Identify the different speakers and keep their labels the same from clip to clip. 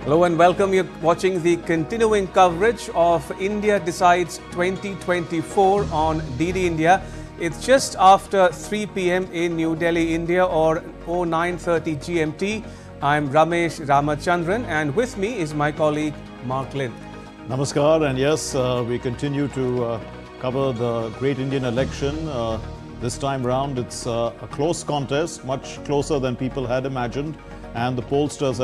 Speaker 1: Hello and welcome. You're watching the continuing coverage of India Decides 2024 on DD India. It's just after 3 p.m. in New Delhi, India, or 09:30 GMT. I'm Ramesh Ramachandran, and with me is my colleague Mark Lynn.
Speaker 2: Namaskar, and yes, we continue to cover the great Indian election. This time round, it's a close contest, much closer than people had imagined, and the pollsters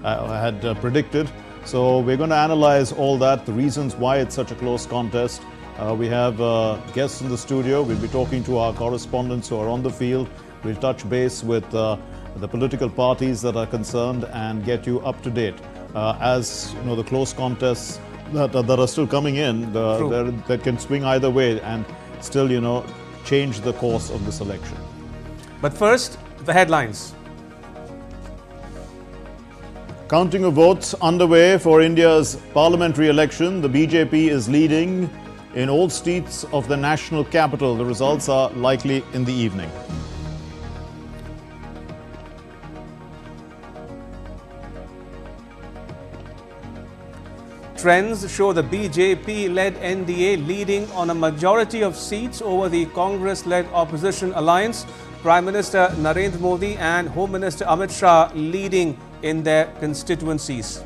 Speaker 2: had predicted. So we're going to analyze all that, the reasons why it's such a close contest. We have guests in the studio. We'll be talking to our correspondents who are on the field. We'll touch base with the political parties that are concerned and get you up to date. As you know, the close contests that are still coming in, that can swing either way and still, change the course of this election.
Speaker 1: But first, the headlines.
Speaker 2: Counting of votes underway for India's parliamentary election. The BJP is leading in all seats of the national capital. The results are likely in the evening.
Speaker 1: Trends show the BJP-led NDA leading on a majority of seats over the Congress-led opposition alliance. Prime Minister Narendra Modi and Home Minister Amit Shah leading in their constituencies.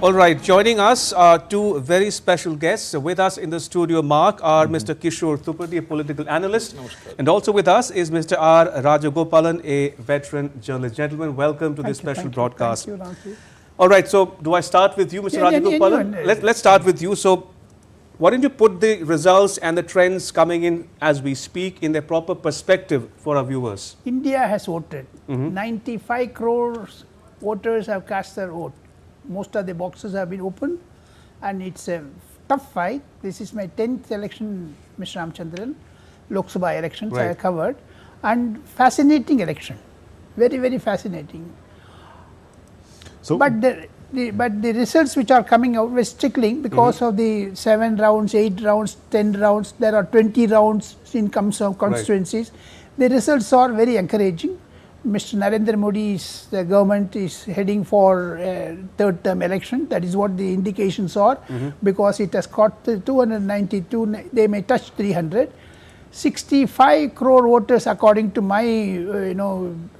Speaker 1: All right, joining us are two very special guests. With us in the studio, Mark, are Mr. Kishore Thupati, a political analyst. Namaskar. And also with us is Mr. R. Rajagopalan, a veteran journalist. Gentlemen, welcome to this special broadcast.
Speaker 3: Thank you.
Speaker 1: All right, so do I start with you, Mr. Rajagopalan? Let's start with you. So why don't you put the results and the trends coming in as we speak in their proper perspective for our viewers?
Speaker 3: India has voted. 95 crores voters have cast their vote. Most of the boxes have been opened, and it's a tough fight. This is my 10th election, Mr. Ramchandran, Lok Sabha elections I have covered, and fascinating election, very, very fascinating. So, but the results which are coming out was tickling because of the 7 rounds, 8 rounds, 10 rounds. There are 20 rounds in terms of constituencies. The results are very encouraging. Mr. Narendra Modi's the government is heading for a third term election. That is what the indications are, because it has got 292, they may touch 300. 65 crore voters according to my,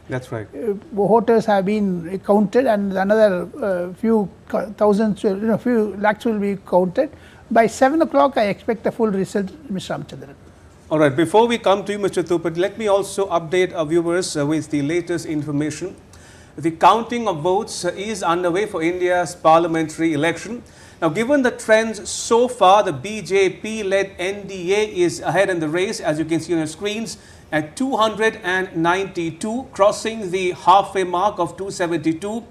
Speaker 1: that's right.
Speaker 3: Voters have been counted, and another few thousands, few lakhs will be counted. By 7 o'clock, I expect a full result, Mr. Ramchandran.
Speaker 1: All right, before we come to you, Mr. Thupati, let me also update our viewers with the latest information. The counting of votes is underway for India's parliamentary election. Now, given the trends so far, the BJP-led NDA is ahead in the race, as you can see on your screens, at 292, crossing the halfway mark of 272.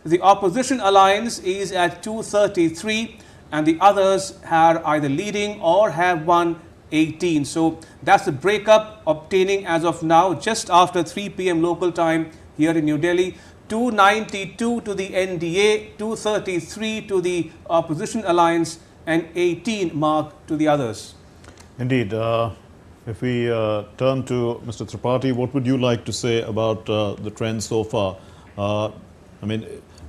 Speaker 1: The opposition alliance is at 233, and the others are either leading or have won 18. So that's the breakup obtaining as of now, just after 3 p.m. local time here in New Delhi. 292 to the NDA, 233 to the opposition alliance, and 18 mark to the others.
Speaker 2: Indeed. If we turn to Mr. Tripathi, what would you like to say about the trends so far?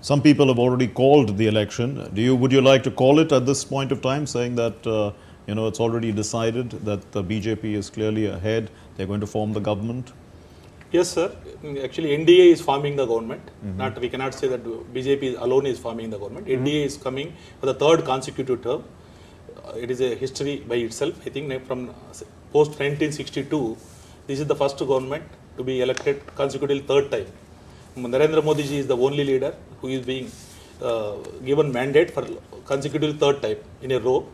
Speaker 2: Some people have already called the election. Would you like to call it at this point of time, saying that it's already decided that the BJP is clearly ahead, they're going to form the government?
Speaker 4: Yes, sir. Actually, NDA is forming the government. We cannot say that BJP alone is forming the government. NDA is coming for the third consecutive term. It is a history by itself. I think from post 1962, this is the first government to be elected consecutively third time. Narendra Modi ji is the only leader who is being given mandate for consecutively third time in a row.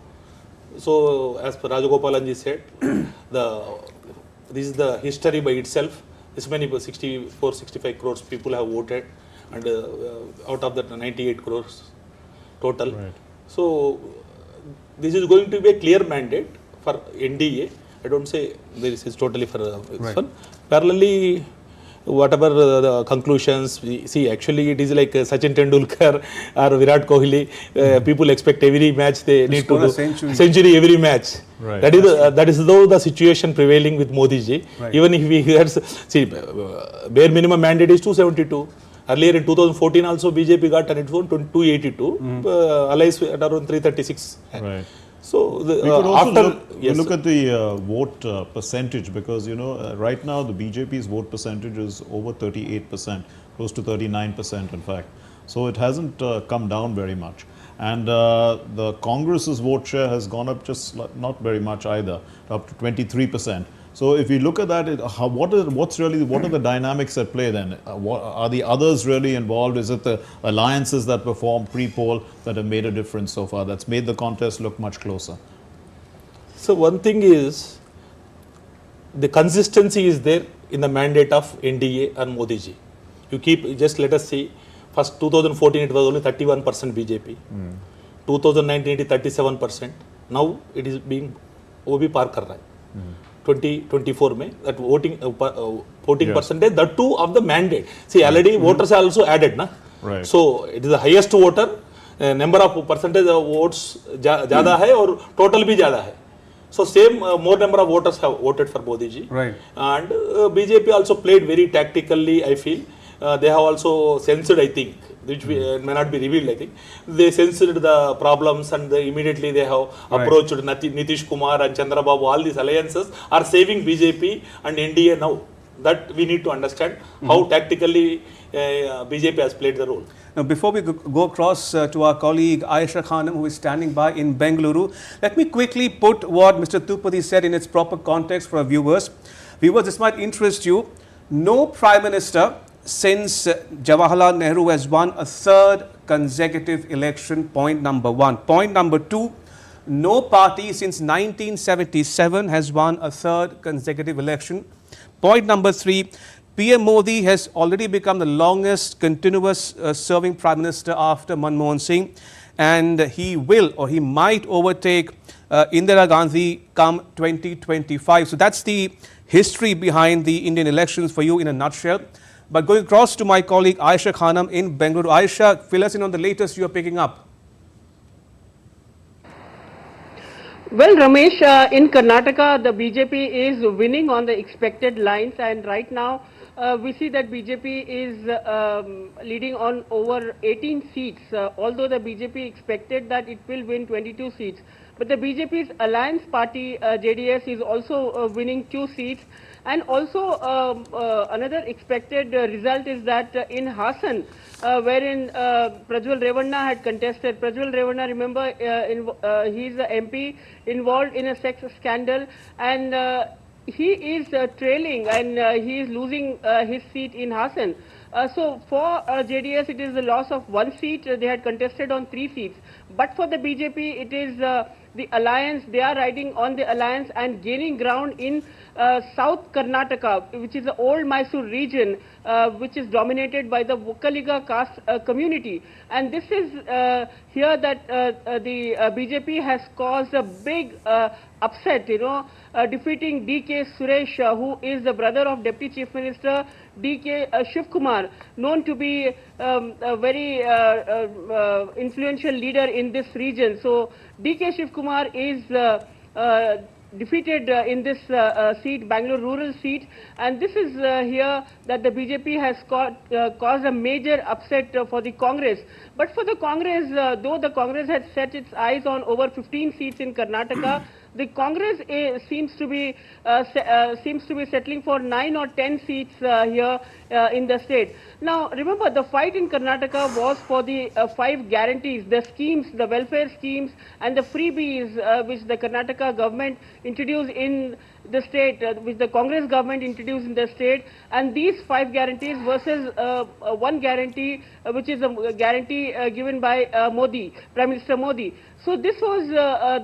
Speaker 4: So, as Rajagopalan ji said, this is the history by itself. This many 64, 65 crores people have voted, and out of that 98 crores total. Right. So, this is going to be a clear mandate for NDA. I don't say this is totally for this one. Parallelly, whatever the conclusions, we see actually it is like Sachin Tendulkar or Virat Kohli. People expect every match they need to
Speaker 1: score a
Speaker 4: do
Speaker 1: century.
Speaker 4: every match.
Speaker 2: Right.
Speaker 4: That is though the situation prevailing with Modi ji.
Speaker 1: Right.
Speaker 4: Even if we hear, see, bare minimum mandate is 272. Earlier in 2014 also BJP got on its own 282. Allies at around 336.
Speaker 2: Right.
Speaker 4: So
Speaker 2: We could also
Speaker 4: yes,
Speaker 2: look at the vote percentage, because right now the BJP's vote percentage is over 38%, close to 39% in fact. So it hasn't come down very much. And the Congress's vote share has gone up just not very much either, up to 23%. So if we look at that, what are the dynamics at play then? Are the others really involved? Is it the alliances that were formed pre-poll that have made a difference so far, that's made the contest look much closer?
Speaker 4: so one thing is the consistency is there in the mandate of NDA and Modi ji. You keep, just let us see, first 2014 it was only 31% BJP, 2019 it is 37%, now it is being वो भी पार कर रहा है 2024 में, that voting percentage, that too of the mandate. See, already voters are also added, na?
Speaker 2: Right.
Speaker 4: So it is the highest voter, number of percentage of votes ज़्यादा है और total भी ज़्यादा है. So same more number of voters have voted for Modi ji.
Speaker 1: Right.
Speaker 4: And BJP also played very tactically, I feel. They have also censored, I think, which may not be revealed, I think. They censored the problems and immediately they have approached Nitish Kumar and Chandrababu. All these alliances are saving BJP and NDA now. That we need to understand how tactically BJP has played the role.
Speaker 1: Now, before we go across to our colleague Aisha Khanam, who is standing by in Bengaluru, let me quickly put what Mr. Tupati said in its proper context for our viewers. Viewers, this might interest you. No Prime Minister since Jawaharlal Nehru has won a third consecutive election, point number one. Point number two, no party since 1977 has won a third consecutive election. Point number three, PM Modi has already become the longest continuous serving Prime Minister after Manmohan Singh, and he will or he might overtake Indira Gandhi come 2025. So that's the history behind the Indian elections for you in a nutshell. But going across to my colleague Aisha Khanam in Bengaluru. Aisha, fill us in on the latest you are picking up.
Speaker 5: Well, Ramesh, in Karnataka, the BJP is winning on the expected lines, and right now we see that BJP is leading on over 18 seats, although the BJP expected that it will win 22 seats. But the BJP's alliance party, JDS, is also winning 2 seats. And also another expected result is that in Hassan, wherein Prajwal Revanna had contested. Prajwal Revanna, remember, he is the MP involved in a sex scandal, and he is trailing and he is losing his seat in Hassan. So for JDS, it is the loss of 1 seat. They had contested on 3 seats. But for the BJP, it is the alliance. They are riding on the alliance and gaining ground in South Karnataka, which is the old Mysore region, which is dominated by the Vokkaliga caste community. And this is here that the BJP has caused a big upset, defeating D.K. Suresh, who is the brother of Deputy Chief Minister D.K. Shivkumar, known to be a very influential leader in this region. So D.K. Shivkumar is defeated in this seat, Bangalore rural seat, and this is here that the BJP has caused a major upset for the Congress. But for the Congress, though the Congress had set its eyes on over 15 seats in Karnataka, the Congress seems to be settling for 9 or 10 seats here in the state. Now, remember, the fight in Karnataka was for the 5 guarantees, the schemes, the welfare schemes, and the freebies which the Karnataka government introduced in the state, which the Congress government introduced in the state, and these 5 guarantees versus 1 guarantee, which is a guarantee given by Modi, Prime Minister Modi. So this was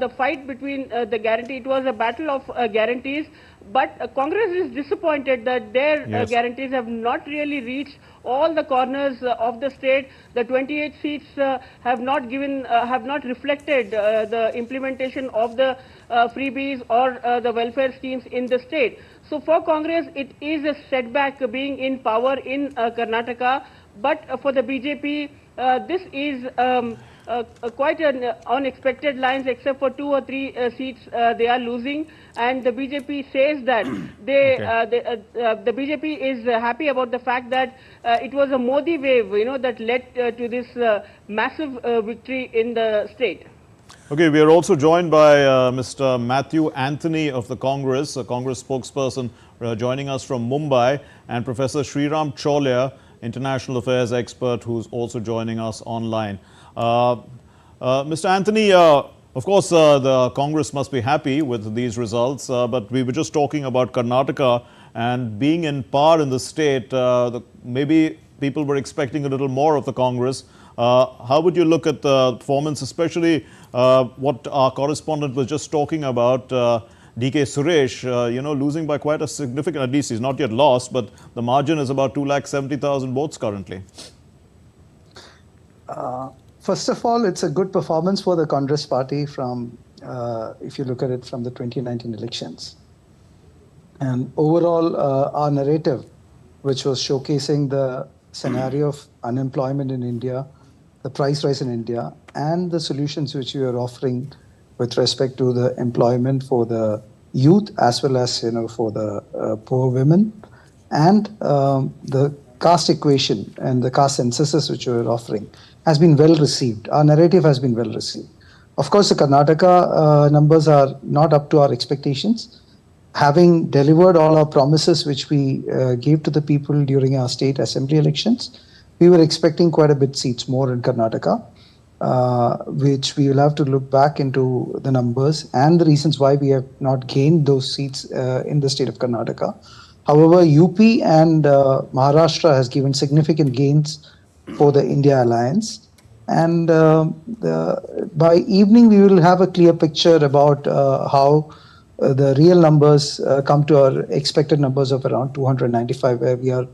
Speaker 5: the fight between the guarantee. It was a battle of guarantees. But Congress is disappointed that their
Speaker 2: Yes.
Speaker 5: guarantees have not really reached all the corners of the state. The 28 seats have not reflected the implementation of the freebies or the welfare schemes in the state. So for Congress, it is a setback being in power in Karnataka. But for the BJP, this is quite an unexpected lines, except for 2 or 3 seats they are losing, and the BJP says that the BJP is happy about the fact that it was a Modi wave, that led to this massive victory in the state.
Speaker 2: Okay, we are also joined by Mr. Matthew Anthony of the Congress, a Congress spokesperson joining us from Mumbai, and Professor Sriram Cholia, international affairs expert, who's also joining us online. Mr. Anthony, of course, the Congress must be happy with these results, but we were just talking about Karnataka and being in power in the state. Maybe people were expecting a little more of the Congress. How would you look at the performance, especially what our correspondent was just talking about, DK Suresh, losing by quite a significant, at least he's not yet lost, but the margin is about 270,000 votes currently.
Speaker 6: First of all, it's a good performance for the Congress party from, if you look at it from the 2019 elections. And overall, our narrative, which was showcasing the scenario of unemployment in India, the price rise in India, and the solutions which we are offering with respect to the employment for the youth as well as for the poor women, and the caste equation and the caste censuses which we are offering has been well received. Our narrative has been well received. Of course, the Karnataka numbers are not up to our expectations. Having delivered all our promises which we gave to the people during our state assembly elections, we were expecting quite a bit seats more in Karnataka, which we will have to look back into the numbers and the reasons why we have not gained those seats in the state of Karnataka. However, UP and Maharashtra has given significant gains for the India Alliance. And by evening, we will have a clear picture about how the real numbers come to our expected numbers of around 295, where we are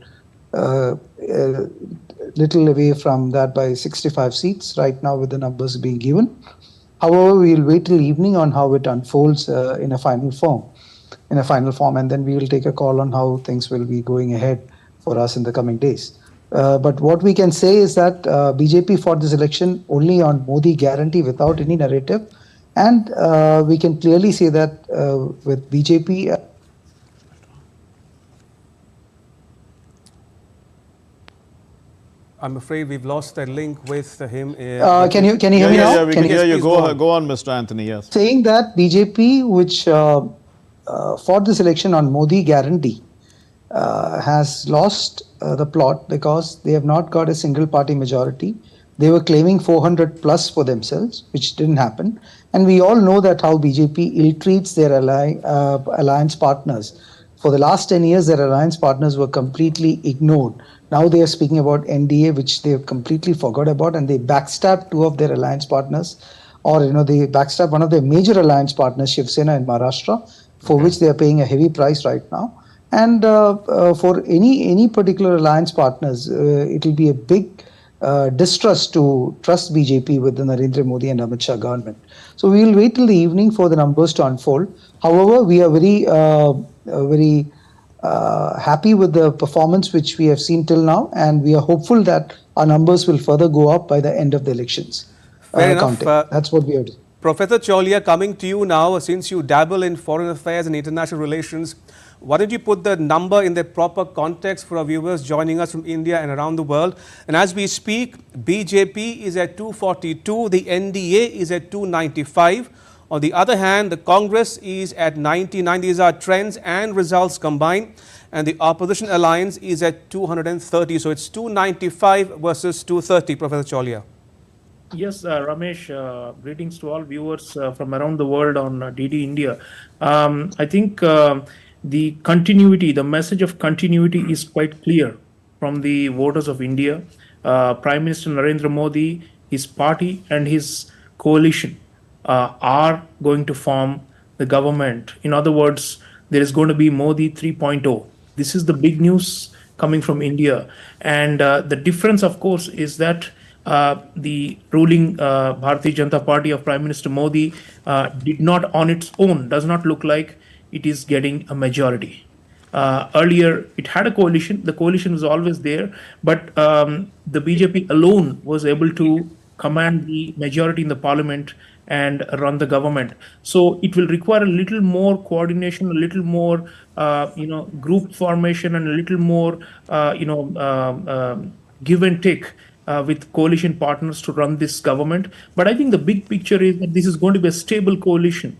Speaker 6: little away from that by 65 seats right now with the numbers being given. However, we will wait till evening on how it unfolds in a final form, and then we will take a call on how things will be going ahead for us in the coming days. But what we can say is that BJP fought this election only on Modi guarantee without any narrative. And we can clearly say that with BJP...
Speaker 1: I'm afraid we've lost that link with him.
Speaker 6: Can you hear me now?
Speaker 2: Yeah, we can hear you.
Speaker 1: Go
Speaker 2: Go on, Mr. Anthony, yes.
Speaker 6: Saying that BJP, which fought this election on Modi guarantee, has lost the plot because they have not got a single party majority. They were claiming 400 plus for themselves, which didn't happen. And we all know that how BJP ill-treats their alliance partners. For the last 10 years, their alliance partners were completely ignored. Now they are speaking about NDA, which they have completely forgot about, and they backstabbed 2 of their alliance partners, or they backstabbed one of their major alliance partners, Shiv Sena in Maharashtra, for which they are paying a heavy price right now. And for any particular alliance partners, it will be a big distrust to trust BJP with the Narendra Modi and Amit Shah government. So we will wait till the evening for the numbers to unfold. However, we are very happy with the performance which we have seen till now, and we are hopeful that our numbers will further go up by the end of the elections.
Speaker 1: Fair enough.
Speaker 6: That's what we are doing.
Speaker 1: Professor Cholia, coming to you now, since you dabble in foreign affairs and international relations, why don't you put the number in the proper context for our viewers joining us from India and around the world? And as we speak, BJP is at 242, the NDA is at 295. On the other hand, the Congress is at 99. These are trends and results combined. And the opposition alliance is at 230. So it's 295 versus 230, Professor Cholia.
Speaker 7: Yes, Ramesh, greetings to all viewers from around the world on DD India. I think the continuity, the message of continuity is quite clear from the voters of India. Prime Minister Narendra Modi, his party and his coalition are going to form the government. In other words, there is going to be Modi 3.0. This is the big news coming from India. And the difference, of course, is that the ruling Bharatiya Janata Party of Prime Minister Modi did not on its own, does not look like it is getting a majority. Earlier, it had a coalition. The coalition was always there, but the BJP alone was able to command the majority in the parliament and run the government. So it will require a little more coordination, a little more, group formation, and a little more, give and take with coalition partners to run this government. But I think the big picture is that this is going to be a stable coalition.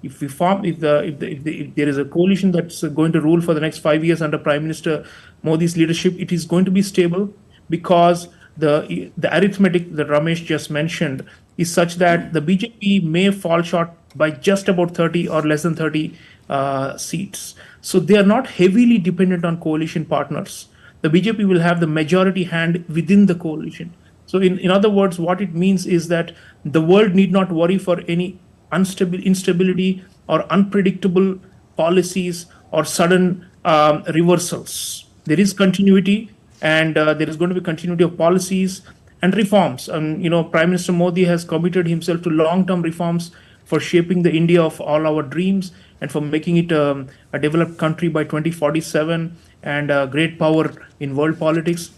Speaker 7: If there is a coalition that's going to rule for the next 5 years under Prime Minister Modi's leadership, it is going to be stable because the arithmetic that Ramesh just mentioned is such that the BJP may fall short by just about 30 or less than 30 seats. So they are not heavily dependent on coalition partners. The BJP will have the majority hand within the coalition. So in other words, what it means is that the world need not worry for any instability or unpredictable policies or sudden reversals. There is continuity, and there is going to be continuity of policies and reforms. Prime Minister Modi has committed himself to long-term reforms for shaping the India of all our dreams and for making it a developed country by 2047 and a great power in world politics.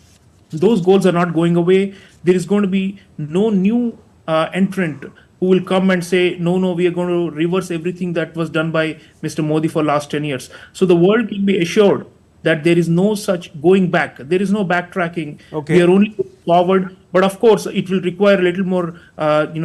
Speaker 7: Those goals are not going away. There is going to be no new entrant who will come and say, no, we are going to reverse everything that was done by Mr. Modi for last 10 years. So the world can be assured that there is no such going back. There is no backtracking.
Speaker 1: Okay.
Speaker 7: We are only going forward. But of course, it will require a little more,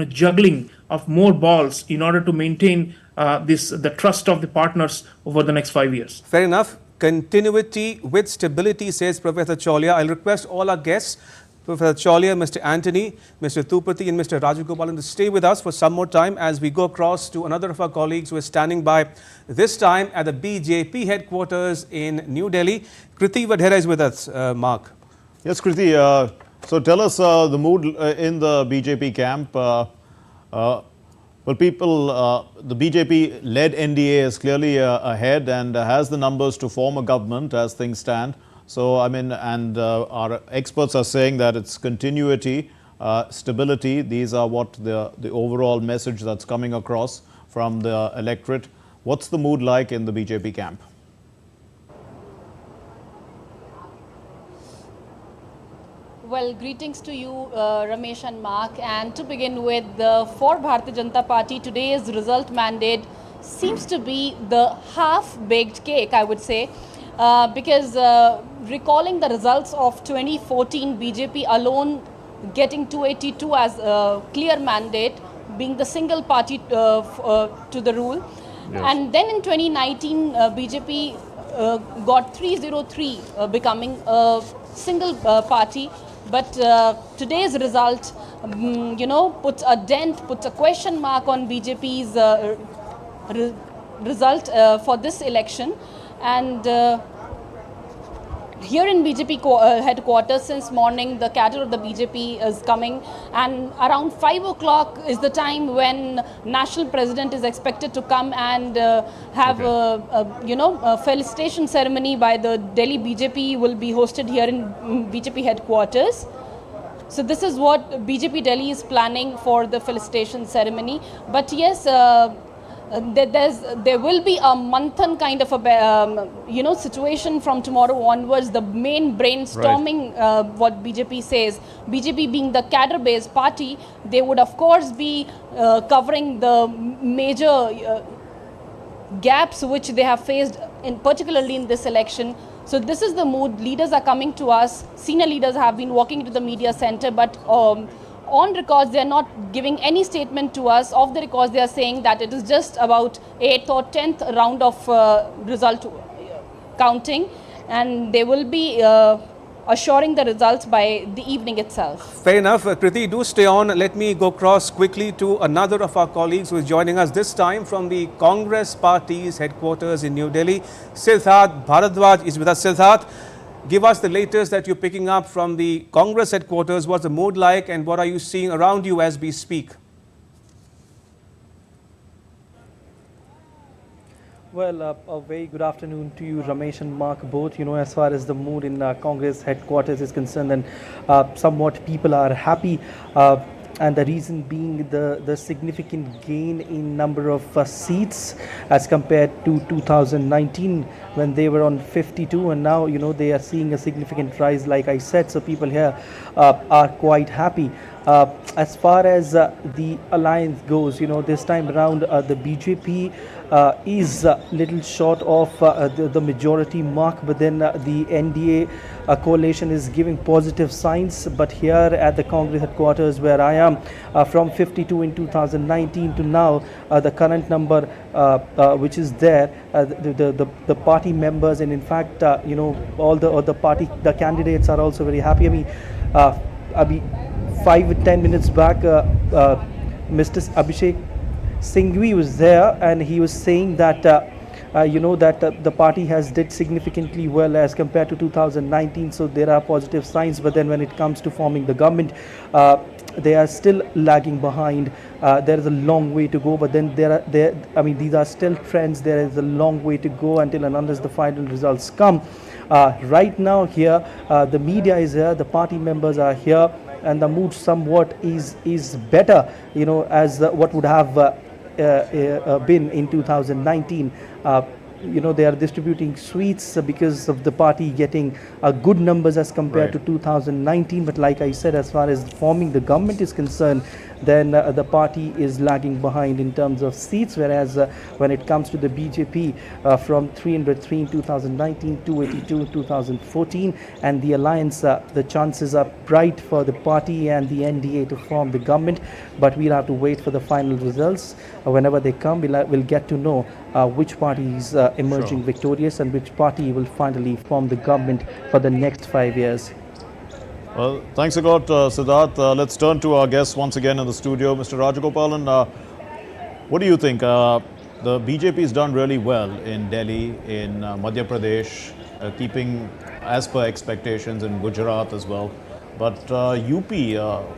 Speaker 7: juggling of more balls in order to maintain the trust of the partners over the next 5 years.
Speaker 1: Fair enough. Continuity with stability, says Professor Cholia. I'll request all our guests, Professor Cholia, Mr. Anthony, Mr. Thupati and Mr. Rajagopalan, to stay with us for some more time as we go across to another of our colleagues who is standing by, this time at the BJP headquarters in New Delhi. Kriti Vadhera is with us, Mark.
Speaker 2: Yes, Kriti. So tell us the mood in the BJP camp. The BJP-led NDA is clearly ahead and has the numbers to form a government as things stand. So, our experts are saying that it's continuity, stability. These are what the overall message that's coming across from the electorate. What's the mood like in the BJP camp?
Speaker 8: Well, greetings to you, Ramesh and Mark. And to begin with, for Bharatiya Janata Party, today's result mandate seems to be the half-baked cake, I would say, because recalling the results of 2014, BJP alone getting 282 as a clear mandate, being the single party to the rule. Yes. And then in 2019, BJP got 303, becoming a single party. But today's result, puts a dent, puts a question mark on BJP's result for this election. And here in BJP headquarters, since morning, the cadre of the BJP is coming, and around 5 o'clock is the time when national president is expected to come and have a felicitation ceremony by the Delhi BJP will be hosted here in BJP headquarters. So this is what BJP Delhi is planning for the felicitation ceremony. But yes, there will be a manthan kind of a situation from tomorrow onwards. The main brainstorming, what BJP says, BJP being the cadre-based party, they would of course be covering the major gaps which they have faced, particularly in this election. So this is the mood. Leaders are coming to us. Senior leaders have been walking to the media center, but on records, they are not giving any statement to us. Off the records, they are saying that it is just about 8th or 10th round of result counting, and they will be assuring the results by the evening itself.
Speaker 1: Fair enough. Kriti, do stay on. Let me go across quickly to another of our colleagues who is joining us, this time from the Congress Party's headquarters in New Delhi. Siddharth Bharadwaj is with us. Siddharth, give us the latest that you're picking up from the Congress headquarters. What's the mood like and what are you seeing around you as we speak?
Speaker 9: Well, a very good afternoon to you, Ramesh and Mark, both. As far as the mood in Congress headquarters is concerned, and somewhat people are happy. And the reason being the significant gain in number of seats as compared to 2019 when they were on 52, and now they are seeing a significant rise, like I said. So people here are quite happy. As far as the alliance goes, this time around the BJP is little short of the majority mark, but then the NDA coalition is giving positive signs. But here at the Congress headquarters where I am, from 52 in 2019 to now, the current number which is there, the party members, and in fact all the party, the candidates are also very happy. I mean 5 or 10 minutes back, Mr. Abhishek Singhvi was there, and he was saying that that the party has did significantly well as compared to 2019. So there are positive signs, but then when it comes to forming the government, they are still lagging behind. There is a long way to go, but then these are still trends. There is a long way to go until and unless the final results come. Right now here, the media is here, the party members are here, and the mood somewhat is better, as what would have been in 2019. They are distributing sweets because of the party getting good numbers as compared to 2019. But like I said, as far as forming the government is concerned, then the party is lagging behind in terms of seats, whereas when it comes to the BJP, from 303 in 2019, 282 in 2014, and the alliance, the chances are bright for the party and the NDA to form the government. But we'll have to wait for the final results. Whenever they come, we'll get to know which party is emerging victorious and which party will finally form the government for the next 5 years.
Speaker 2: Well, thanks a lot, Siddharth. Let's turn to our guests once again in the studio. Mr. Rajagopalan, what do you think? The BJP has done really well in Delhi, in Madhya Pradesh, keeping as per expectations in Gujarat as well. But UP,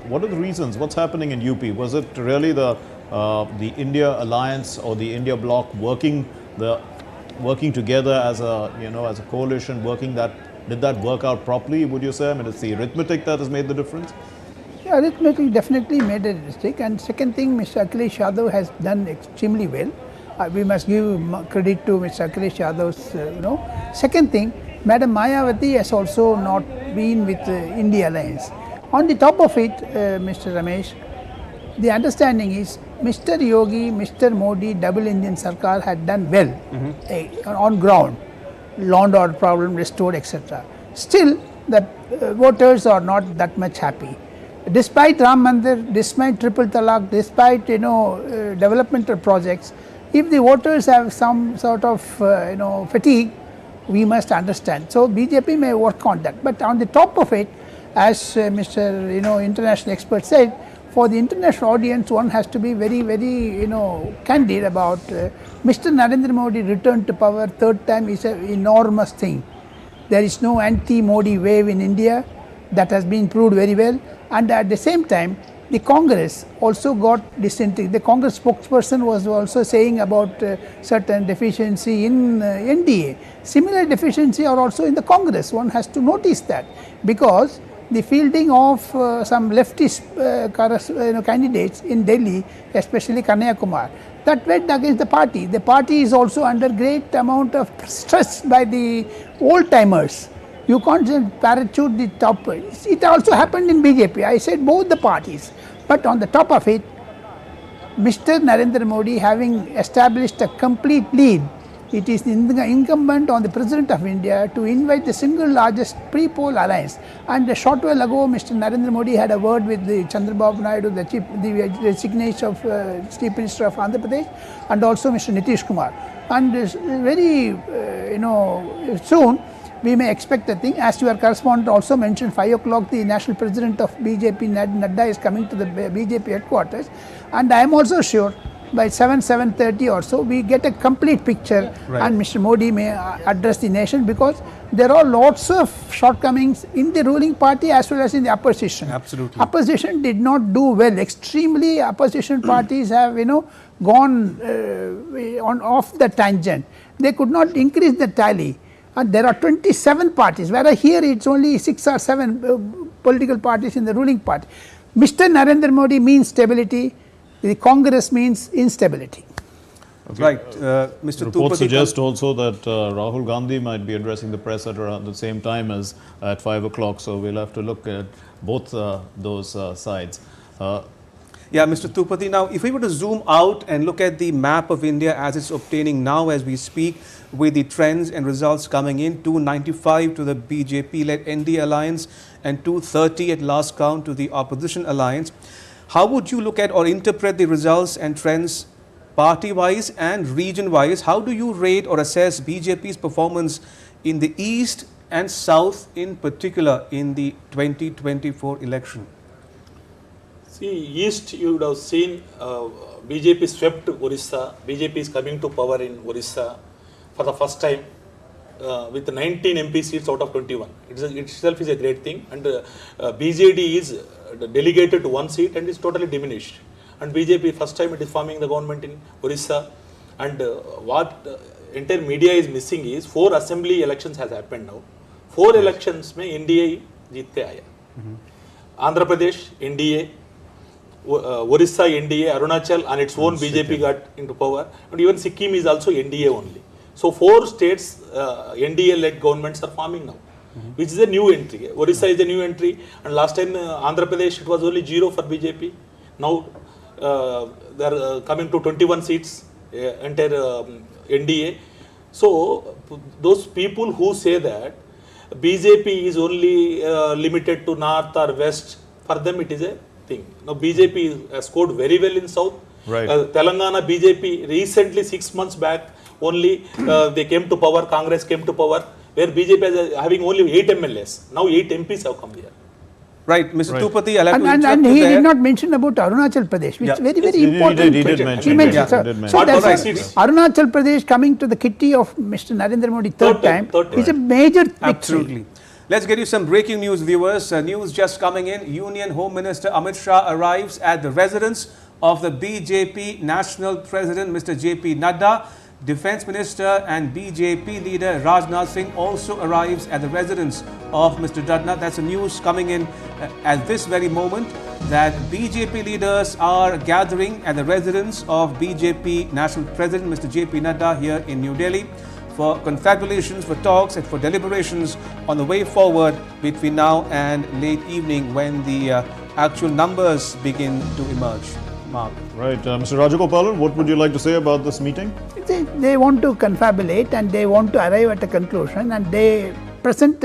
Speaker 2: what are the reasons? What's happening in UP? Was it really the India Alliance or the India Bloc working together as a coalition, did that work out properly, would you say? I mean, it's the arithmetic that has made the difference?
Speaker 3: Yeah, arithmetic definitely made a mistake. And second thing, Mr. Akhilesh Yadav has done extremely well. We must give credit to Mr. Akhilesh Yadav's, Second thing, Madam Mayawati has also not been with India Alliance. On the top of it, Mr. Ramesh, the understanding is Mr. Yogi, Mr. Modi, double engine Sarkar had done well on ground. Law and order problem restored, etc. Still, the voters are not that much happy. Despite Ram Mandir, despite triple talaq, despite developmental projects, if the voters have some sort of fatigue, we must understand. So BJP may work on that. But on the top of it, as Mr. international expert said, for the international audience, one has to be very, very, candid about Mr. Narendra Modi return to power third time is an enormous thing. There is no anti-Modi wave in India. That has been proved very well. And at the same time, the Congress also got disintegrated. The Congress spokesperson was also saying about certain deficiency in NDA. Similar deficiency are also in the Congress. One has to notice that, because the fielding of some leftist candidates in Delhi, especially Kanyakumar, that went against the party. The party is also under great amount of stress by the old timers. You can't parachute the top. It also happened in BJP. I said both the parties. But on the top of it, Mr. Narendra Modi having established a complete lead, it is incumbent on the President of India to invite the single largest pre-poll alliance. And a short while ago, Mr. Narendra Modi had a word with the Chandrababu Naidu, the designation of Chief Minister of Andhra Pradesh, and also Mr. Nitish Kumar. And very, soon, we may expect a thing. As your correspondent also mentioned, 5 o'clock, the national president of BJP, Nadda, is coming to the BJP headquarters. And I am also sure by 7:30 or so, we get a complete picture, and Mr. Modi may address the nation, because there are lots of shortcomings in the ruling party as well as in the opposition.
Speaker 1: Absolutely.
Speaker 3: Opposition did not do well. Extremely, opposition parties have, gone off the tangent. they could not increase the tally, and there are 27 parties, whereas here it's only 6 or 7 political parties in the ruling party. Mr. Narendra Modi means stability, the Congress means instability.
Speaker 1: Okay. Right, Mr.
Speaker 2: Reports
Speaker 1: Tupati
Speaker 2: suggest also that Rahul Gandhi might be addressing the press at around the same time as at 5 o'clock. So we'll have to look at both those sides.
Speaker 1: Yeah, Mr. Tupati, now if we were to zoom out and look at the map of India as it's obtaining now as we speak, with the trends and results coming in, 295 to the BJP-led NDA alliance and 230 at last count to the opposition alliance, how would you look at or interpret the results and trends party-wise and region-wise? How do you rate or assess BJP's performance in the East and South in particular in the 2024 election?
Speaker 4: See, East you would have seen BJP swept Orissa. BJP is coming to power in Orissa for the first time with 19 MP seats out of 21. It itself is a great thing, and BJD is delegated to 1 seat and is totally diminished. And BJP first time it is forming the government in Orissa, and what entire media is missing is 4 assembly elections has happened now. 4 elections mein NDA jeet ke aaya. Andhra Pradesh NDA, Orissa NDA, Arunachal on its own BJP got into power, and even Sikkim is also NDA only. So 4 states NDA led governments are forming now, which is a new entry. Orissa is a new entry, and last time Andhra Pradesh it was only 0 for BJP. Now they are coming to 21 seats, entire NDA. So those people who say that BJP is only limited to north or west, for them it is a thing. Now BJP has scored very well in south.
Speaker 2: Right.
Speaker 4: Telangana BJP recently 6 months back only they came to power, Congress came to power, where BJP is having only 8 MLAs. Now 8 MPs have come here.
Speaker 1: Right, Mr.
Speaker 2: Right.
Speaker 1: Tupati, I'll have to
Speaker 3: And
Speaker 1: interrupt
Speaker 3: he
Speaker 1: you there.
Speaker 3: did not mention about Arunachal Pradesh, which is very, very important.
Speaker 2: He did mention.
Speaker 3: mentioned, sir.
Speaker 2: He did
Speaker 3: So
Speaker 2: mention.
Speaker 3: that's
Speaker 4: Right.
Speaker 3: Arunachal Pradesh coming to the kitty of Mr. Narendra Modi third time is a major victory.
Speaker 1: Absolutely. Let's get you some breaking news, viewers. News just coming in. Union Home Minister Amit Shah arrives at the residence of the BJP National President, Mr. J.P. Nadda. Defence Minister and BJP leader Rajnath Singh also arrives at the residence of Mr. Nadda. That's the news coming in at this very moment, that BJP leaders are gathering at the residence of BJP National President Mr. J.P. Nadda here in New Delhi for confabulations, for talks and for deliberations on the way forward between now and late evening when the actual numbers begin to emerge. Mark.
Speaker 2: Right. Mr. Rajagopalan, what would you like to say about this meeting?
Speaker 3: They want to confabulate and they want to arrive at a conclusion, and they present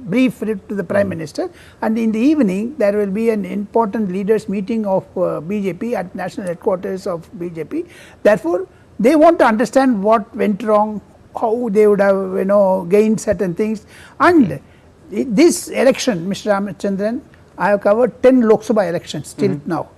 Speaker 3: brief to the Prime Minister, and in the evening there will be an important leaders meeting of BJP at national headquarters of BJP. Therefore, they want to understand what went wrong, how they would have gained certain things, and this election, Mr. Ramachandran, I have covered 10 Lok Sabha elections till now.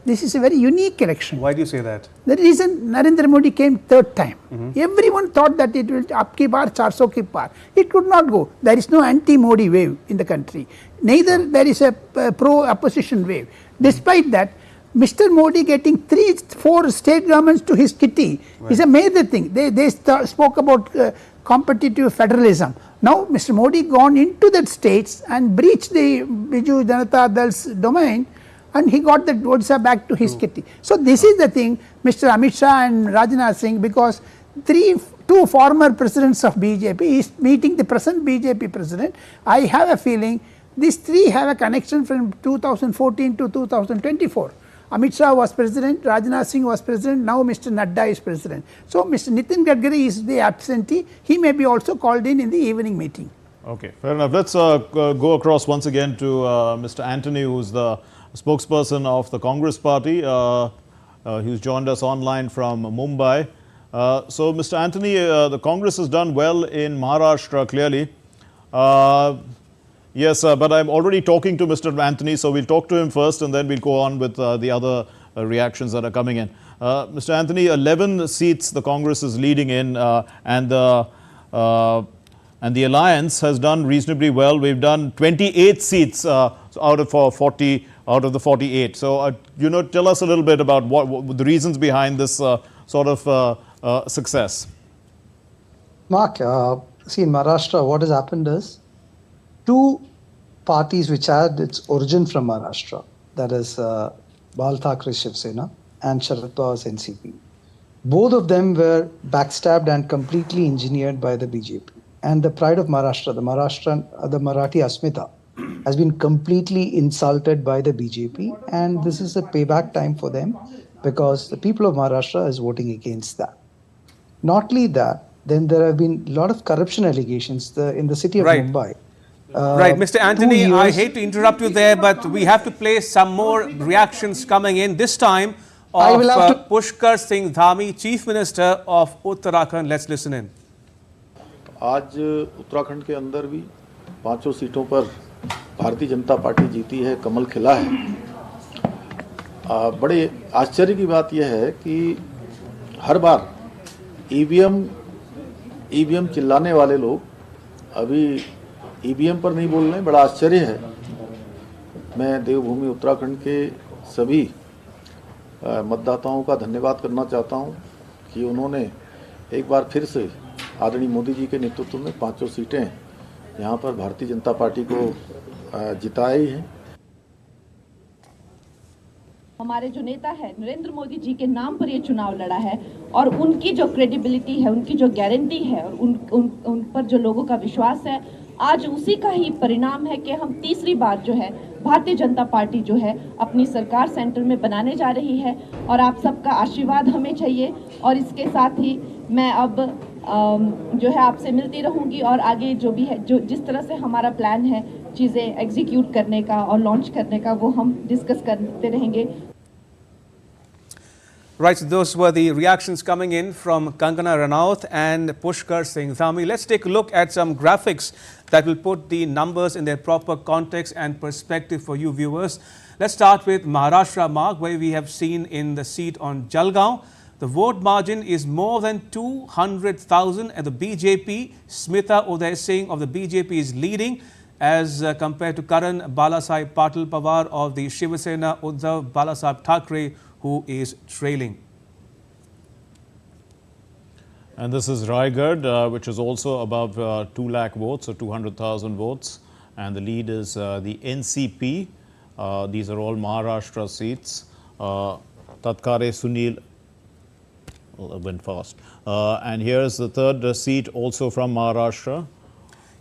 Speaker 3: This is a very unique election.
Speaker 1: Why do you say that?
Speaker 3: The reason Narendra Modi came third time, everyone thought that it will apki bar, 400 ki par. It could not go. There is no anti-Modi wave in the country. Neither there is a pro-opposition wave. Despite that, Mr. Modi getting 3-4 state governments to his kitty is a major thing. They spoke about competitive federalism. Now Mr. Modi gone into the states and breached the Biju Janata Dal's domain, and he got the Odisha back to his kitty. So this is the thing, Mr. Amit Shah and Rajnath Singh, because 2 former presidents of BJP is meeting the present BJP president. I have a feeling these 3 have a connection from 2014 to 2024. Amit Shah was president, Rajnath Singh was president, now Mr. Nadda is president. So Mr. Nitin Gadkari is the absentee. He may be also called in the evening meeting.
Speaker 2: Okay, fair enough. Let's go across once again to Mr. Anthony, who's the spokesperson of the Congress party, who's joined us online from Mumbai. So, Mr. Anthony, the Congress has done well in Maharashtra, clearly. Yes, but I'm already talking to Mr. Anthony, so we'll talk to him first and then we'll go on with the other reactions that are coming in. Mr. Anthony, 11 seats the Congress is leading in, and the alliance has done reasonably well. We've done 28 seats out of 40. Out of the 48. So, tell us a little bit about what the reasons behind this sort of success.
Speaker 6: Mark, see in Maharashtra, what has happened is two parties which had its origin from Maharashtra, that is Bal Thackeray Shiv Sena and Sharad Pawar's NCP. Both of them were backstabbed and completely engineered by the BJP. And the pride of Maharashtra, the Marathi Asmita, has been completely insulted by the BJP. And this is a payback time for them because the people of Maharashtra is voting against that. Not only that, then there have been a lot of corruption allegations in the city of Mumbai.
Speaker 1: Right, Mr. Anthony, I hate to interrupt you there, but we have to play some more reactions coming in, this time of Pushkar Singh Dhami, Chief Minister of Uttarakhand. Let's listen in.
Speaker 10: आज उत्तराखंड के अंदर भी 5 सीटों पर Bharatiya Janata party जीती है, कमल खिला है। बड़े आश्चर्य की बात यह है कि हर बार ईवीएम चिल्लाने वाले लोग अभी ईवीएम पर नहीं बोल रहे हैं। बड़ा आश्चर्य है। मैं देवभूमि उत्तराखंड के सभी मतदाताओं का धन्यवाद करना चाहता हूं कि उन्होंने एक बार फिर से आदरणीय मोदी जी के नेतृत्व में 5 सीटें यहां पर भारतीय जनता पार्टी को जिताई हैं।
Speaker 11: हमारे जो नेता है नरेंद्र मोदी जी के नाम पर ये चुनाव लड़ा है और उनकी जो क्रेडिबिलिटी है, उनकी जो गारंटी है और उन पर जो लोगों का विश्वास है, आज उसी का ही परिणाम है कि हम तीसरी बार जो है भारतीय जनता पार्टी जो है अपनी सरकार सेंटर में बनाने जा रही है और आप सबका आशीर्वाद हमें चाहिए। और इसके साथ ही मैं अब जो है आपसे मिलती रहूंगी और आगे जो भी है, जो जिस तरह से हमारा प्लान है चीज़ें एग्जीक्यूट करने का और लॉन्च करने का, वो हम डिस्कस करते रहेंगे।
Speaker 1: Right, so those were the reactions coming in from Kangana Ranaut and Pushkar Singh Dhami. Let's take a look at some graphics that will put the numbers in their proper context and perspective for you viewers. Let's start with Maharashtra, Mark, where we have seen in the seat on Jalgaon, the vote margin is more than 200,000 at the BJP. Smita Uday Singh of the BJP is leading as compared to Karan Balasaheb Patil Pawar of the Shiv Sena, Uddhav Balasaheb Thackeray, who is trailing.
Speaker 2: And this is Raigad, which is also above 2 lakh votes, or 200,000 votes. And the lead is the NCP. These are all Maharashtra seats. Tatkare Sunil went fast. And here's the third seat also from Maharashtra.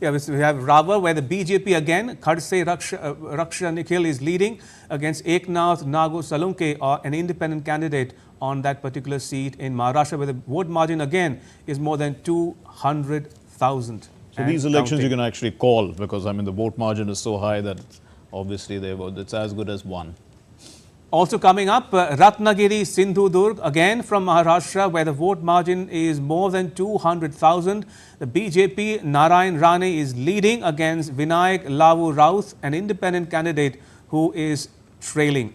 Speaker 1: Yeah, we have Rawar, where the BJP again, Khadse Raksha Nikhil is leading against Eknath Nagu Salunke, an independent candidate on that particular seat in Maharashtra, where the vote margin again is more than 200,000.
Speaker 2: So these elections you can actually call because, I mean, the vote margin is so high that obviously it's as good as one.
Speaker 1: Also coming up, Ratnagiri Sindhudurg, again from Maharashtra, where the vote margin is more than 200,000. The BJP Narayan Rane is leading against Vinayak Lavu Raut, an independent candidate who is trailing.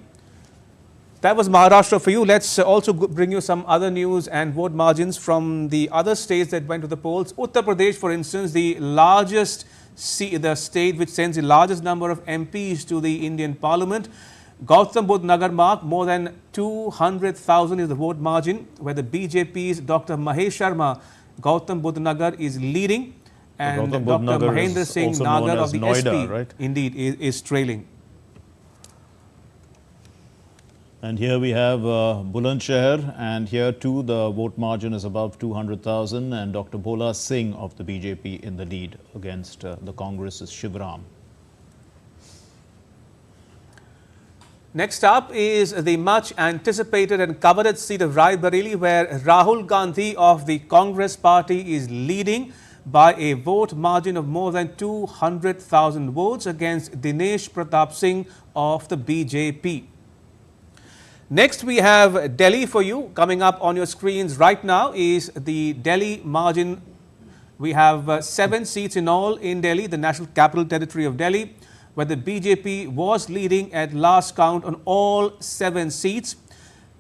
Speaker 1: That was Maharashtra for you. Let's also bring you some other news and vote margins from the other states that went to the polls. Uttar Pradesh, for instance, the state which sends the largest number of MPs to the Indian Parliament. Gautam Budh Nagar, Mark, more than 200,000 is the vote margin, where the BJP's Dr. Mahesh Sharma, Gautam Budh Nagar, is leading, and Dr. Mahendra Singh Nagar of the Noida, SP, right? Indeed, is trailing.
Speaker 2: And here we have Bulandshahr, and here too the vote margin is above 200,000, and Dr. Bhola Singh of the BJP in the lead against the Congress's Shivram.
Speaker 1: Next up is the much anticipated and coveted seat of Rai Bareli, where Rahul Gandhi of the Congress party is leading by a vote margin of more than 200,000 votes against Dinesh Pratap Singh of the BJP. Next we have Delhi for you. Coming up on your screens right now is the Delhi margin. We have 7 seats in all in Delhi, the National Capital Territory of Delhi, where the BJP was leading at last count on all 7 seats.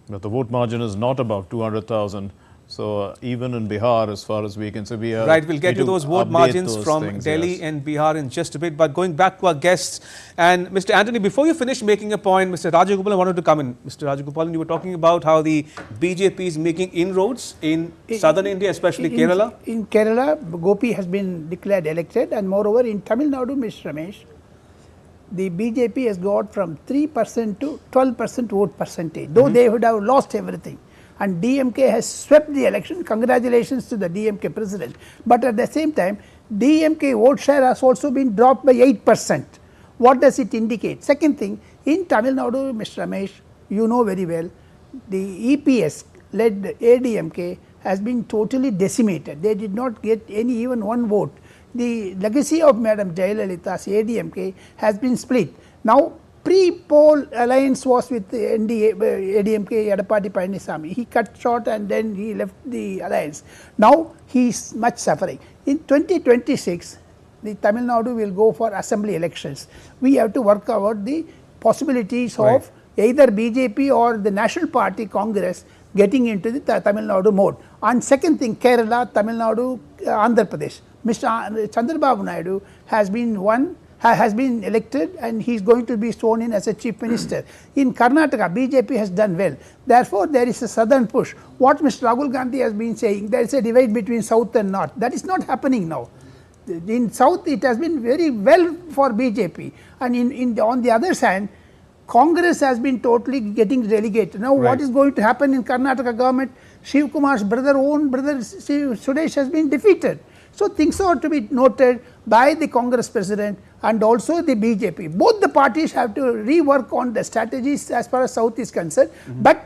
Speaker 2: But the vote margin is not above 200,000. So even in Bihar, as far as we can see, we are
Speaker 1: right, we'll get to those vote margins from
Speaker 2: things,
Speaker 1: Delhi
Speaker 2: yes.
Speaker 1: and Bihar in just a bit. But going back to our guests, and Mr. Anthony, before you finish making a point, Mr. Rajagopalan wanted to come in. Mr. Rajagopalan, you were talking about how the BJP is making inroads in southern India, especially Kerala.
Speaker 3: In Kerala, Gopi has been declared elected, and moreover in Tamil Nadu, Mr. Ramesh, the BJP has got from 3% to 12% vote percentage, though they would have lost everything. And DMK has swept the election. Congratulations to the DMK president. But at the same time, DMK vote share has also been dropped by 8%. What does it indicate? Second thing, in Tamil Nadu, Mr. Ramesh, you know very well, the EPS-led ADMK has been totally decimated. They did not get even one vote. The legacy of Madam Jayalalitha's ADMK has been split. Now, pre-poll alliance was with the NDA, ADMK Edappadi Palaniswamy. He cut short and then he left the alliance. Now, he is much suffering. In 2026, the Tamil Nadu will go for assembly elections. We have to work out the possibilities of either BJP or the National Party Congress getting into the Tamil Nadu mode. And second thing, Kerala, Tamil Nadu, Andhra Pradesh. Mr. Chandrababu Naidu has been elected and he is going to be sworn in as a chief minister. In Karnataka, BJP has done well. Therefore, there is a southern push. What Mr. Rahul Gandhi has been saying, there is a divide between south and north. That is not happening now. In south, it has been very well for BJP. And on the other hand, Congress has been totally getting relegated. Now, what is going to happen in Karnataka government? Shiv Kumar's own brother Sudesh has been defeated. So, things are to be noted by the Congress president and also the BJP. Both the parties have to rework on the strategies as far as South is concerned. But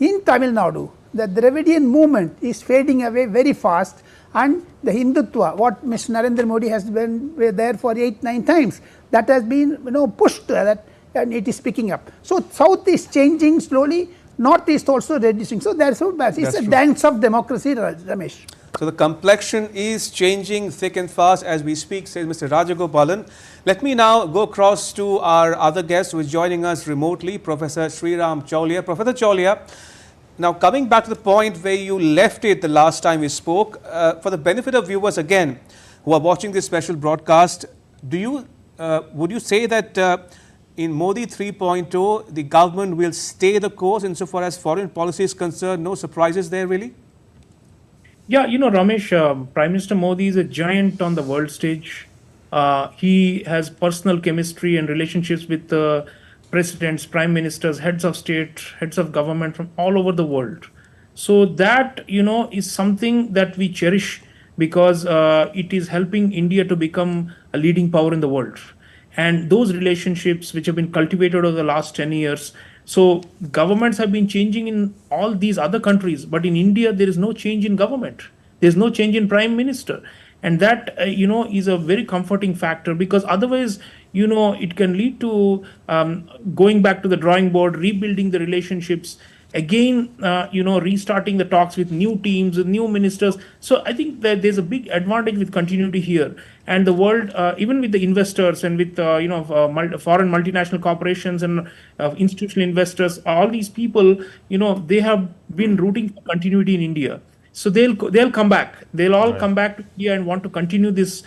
Speaker 3: in Tamil Nadu, the Dravidian movement is fading away very fast, and the Hindutva, what Mr. Narendra Modi has been there for 8-9 times, that has been pushed that, and it is picking up. So, South is changing slowly, North is also reducing. So, there is it's a dance of democracy, Ramesh.
Speaker 1: So the complexion is changing thick and fast as we speak, says Mr. Rajagopalan. Let me now go across to our other guest who is joining us remotely, Professor Sriram Chaulia. Professor Chaulia, now coming back to the point where you left it the last time we spoke, for the benefit of viewers again who are watching this special broadcast, would you say that in Modi 3.0, the government will stay the course insofar as foreign policy is concerned? No surprises there really?
Speaker 7: Yeah, Ramesh, Prime Minister Modi is a giant on the world stage. He has personal chemistry and relationships with presidents, prime ministers, heads of state, heads of government from all over the world. So that, is something that we cherish because it is helping India to become a leading power in the world. And those relationships which have been cultivated over the last 10 years, so governments have been changing in all these other countries, but in India, there is no change in government. There's no change in prime minister. And that, is a very comforting factor because otherwise, it can lead to going back to the drawing board, rebuilding the relationships, again, restarting the talks with new teams, with new ministers. So I think that there's a big advantage with continuity here. And the world, even with the investors and with, foreign multinational corporations and institutional investors, all these people, they have been rooting for continuity in India. So they'll come back. They'll all come back to India and want to continue this